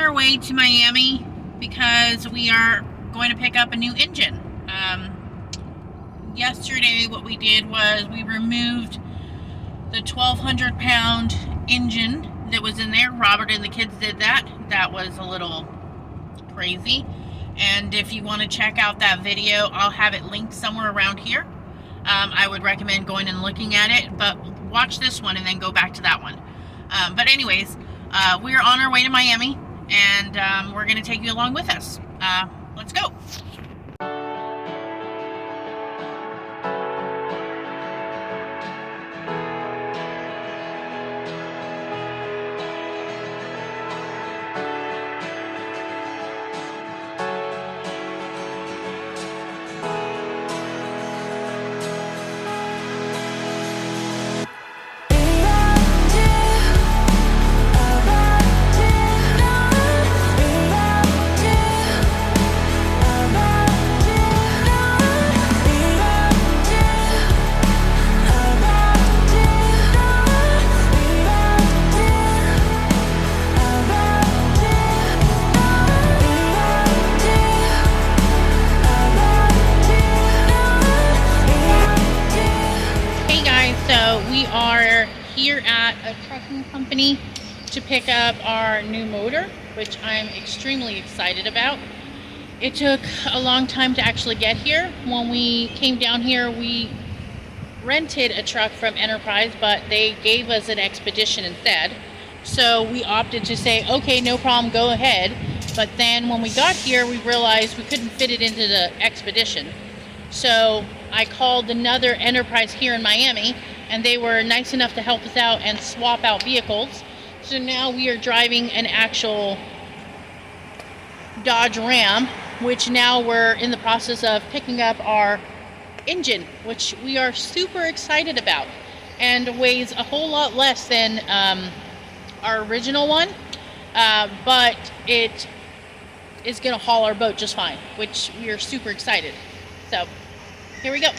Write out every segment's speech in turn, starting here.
our way to Miami because we are going to pick up a new engine. Yesterday what we did was we removed the 1,200 pound engine that was in there. Robert and the kids did that. That was a little crazy. And if you want to check out that video, I'll have it linked somewhere around here. I would recommend going and looking at it, but watch this one and then go back to that one. But anyways, we're on our way to Miami, and we're going to take you along with us. Let's go. We are here at a trucking company to pick up our new motor, which I'm extremely excited about. It took a long time to actually get here. When we came down here, we rented a truck from Enterprise, but they gave us an Expedition instead. So we opted to say, okay, no problem, go ahead. But then when we got here, we realized we couldn't fit it into the Expedition. So I called another Enterprise here in Miami, and they were nice enough to help us out and swap out vehicles. So now we are driving an actual Dodge Ram, which now we're in the process of picking up our engine, which we are super excited about, and weighs a whole lot less than our original one, but it is gonna haul our boat just fine, which we are super excited. So here we go.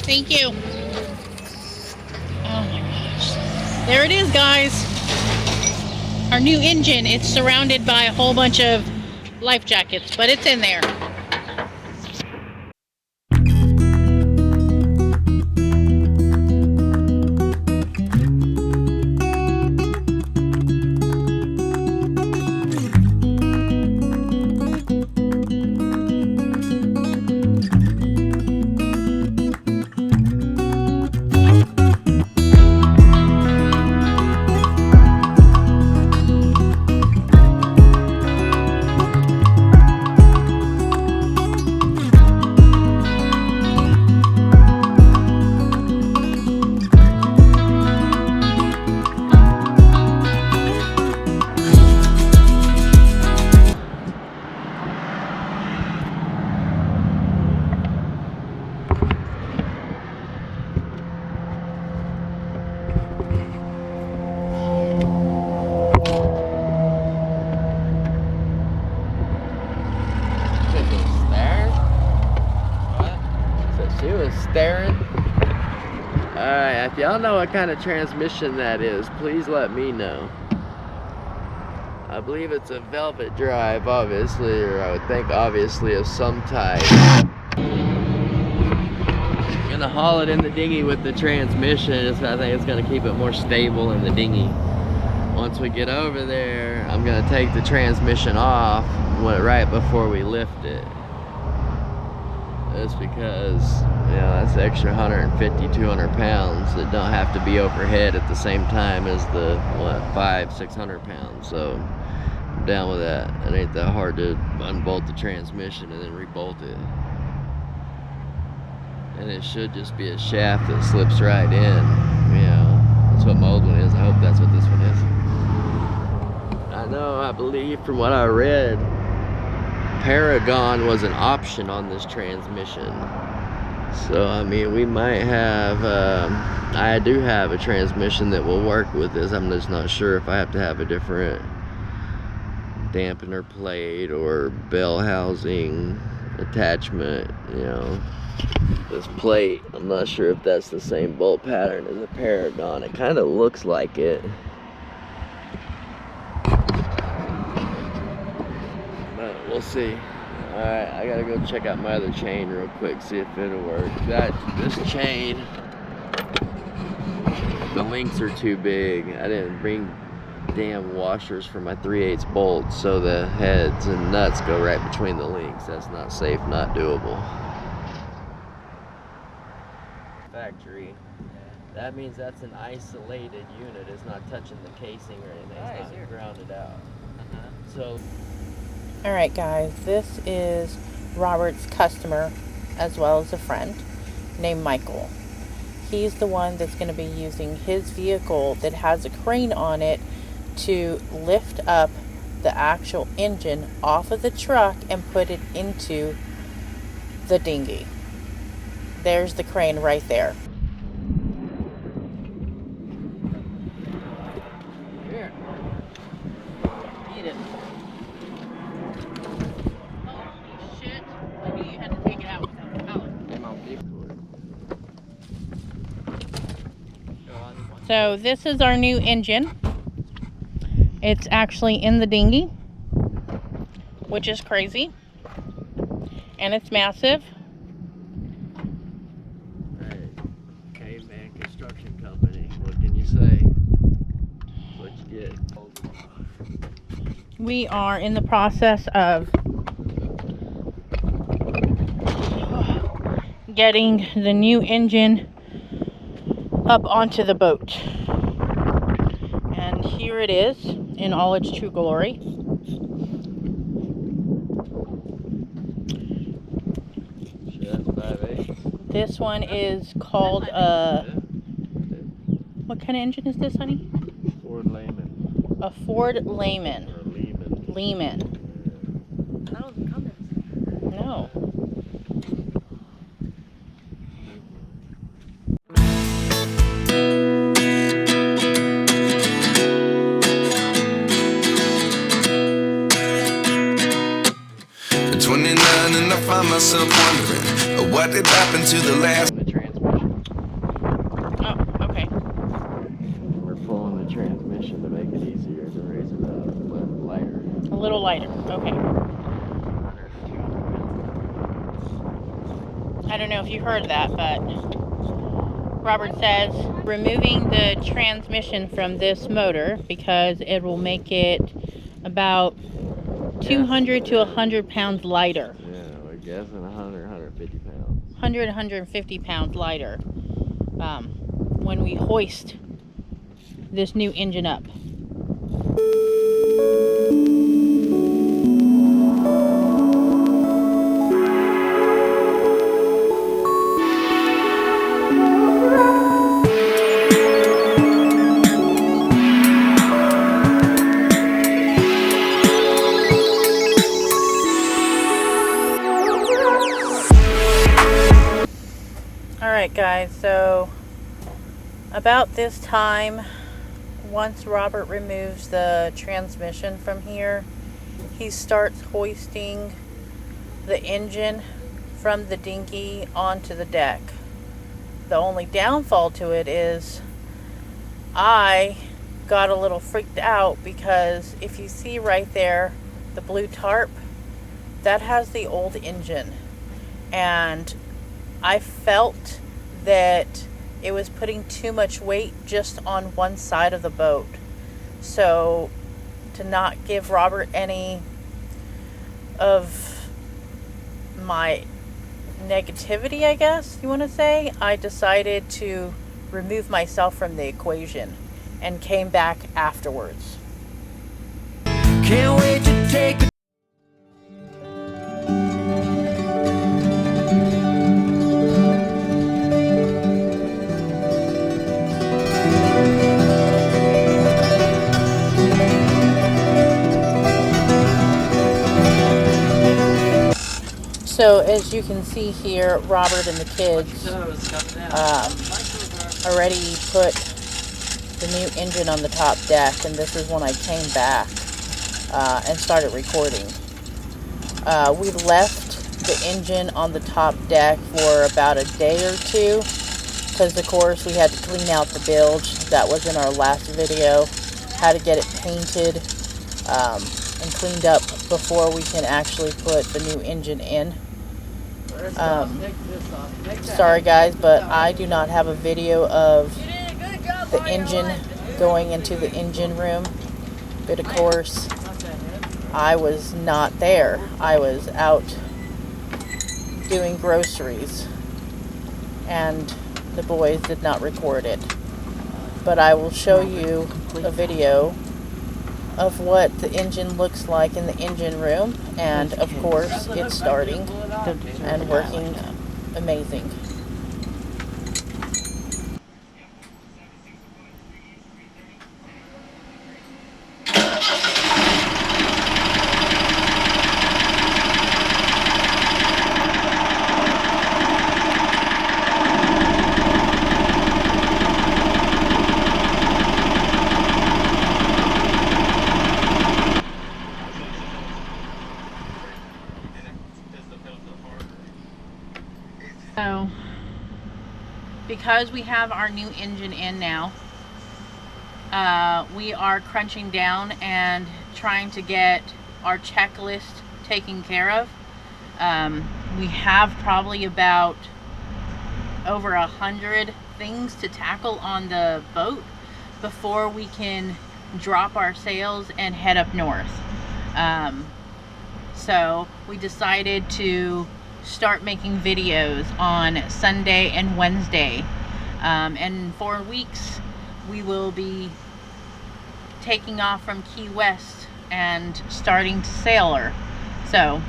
Thank you. Oh my gosh. There it is, guys. Our new engine. It's surrounded by a whole bunch of life jackets, but it's in there. Staring. Alright, if y'all know what kind of transmission that is, please let me know. I believe it's a velvet drive, obviously, or I would think obviously of some type. Gonna haul it in the dinghy with the transmission. I think it's gonna keep it more stable in the dinghy. Once we get over there, I'm gonna take the transmission off right before we lift it. That's because, you know, that's the extra 150, 200 pounds that don't have to be overhead at the same time as the, what, 500, 600 pounds. So I'm down with that. It ain't that hard to unbolt the transmission and then rebolt it. And it should just be a shaft that slips right in. That's what my old one is. I hope that's what this one is. I believe from what I read, Paragon was an option on this transmission. So, I mean, we might have, I do have a transmission that will work with this. I'm just not sure if I have to have a different dampener plate or bell housing attachment, This plate, I'm not sure if that's the same bolt pattern as a Paragon. It kind of looks like it. But we'll see. Alright, I gotta go check out my other chain real quick, see if it'll work. This chain, the links are too big. I didn't bring damn washers for my 3/8 bolts, so the heads and nuts go right between the links. That's not safe, not doable. Factory. That means that's an isolated unit. It's not touching the casing or anything. It's not grounded out. So. All right, guys, this is Robert's customer as well as a friend named Michael. He's the one that's going to be using his vehicle that has a crane on it to lift up the actual engine off of the truck and put it into the dinghy. There's the crane right there. Here. Eat it. Holy shit. I knew you had to take it out without the pallet. So this is our new engine. It's actually in the dinghy, which is crazy. And it's massive. Hey, Caveman Construction Company. What can you say? What you get? We are in the process of getting the new engine up onto the boat. And here it is in all its true glory. This one is called what kind of engine is this, honey? Ford Lehman. A Ford Lehman. Or Lehman. Lehman. That doesn't come in. No. At 29 and I find myself wondering what did happen to the last. The transmission. Oh, okay. We're pulling the transmission to make it easier to raise it up, but lighter. A little lighter. Okay. I don't know if you heard that, but Robert says removing the transmission from this motor because it will make it about 200 to 100 pounds lighter. Yeah, we're guessing 100, 150 pounds. 100, 150 pounds lighter when we hoist this new engine up. Alright guys, so about this time, once Robert removes the transmission from here, he starts hoisting the engine from the dinghy onto the deck. The only downfall to it is I got a little freaked out because if you see right there, the blue tarp, that has the old engine. And I felt that it was putting too much weight just on one side of the boat. So to not give Robert any of my negativity, I guess you want to say, I decided to remove myself from the equation and came back afterwards. Can't wait to take So as you can see here, Robert and the kids already put the new engine on the top deck, and this is when I came back and started recording. We left the engine on the top deck for about a day or two because of course we had to clean out the bilge. That was in our last video. How to get it painted and cleaned up before we can actually put the new engine in. Sorry guys, but I do not have a video of the engine going into the engine room, but of course I was not there. I was out doing groceries and the boys did not record it. But I will show you a video of what the engine looks like in the engine room, and of course it's starting and working amazing. So, because we have our new engine in now, we are crunching down and trying to get our checklist taken care of. We have probably about over 100 things to tackle on the boat before we can drop our sails and head up north. So we decided to start making videos on Sunday and Wednesday, and 4 weeks we will be taking off from Key West and starting to sail her. So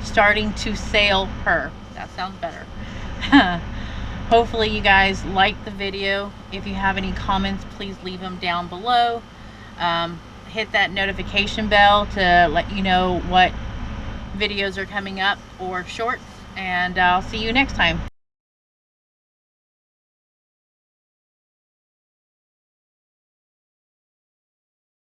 starting to sail her, that sounds better. Hopefully you guys liked the video. If you have any comments, please leave them down below. Hit that notification bell to let you know what videos are coming up or shorts, and I'll see you next time.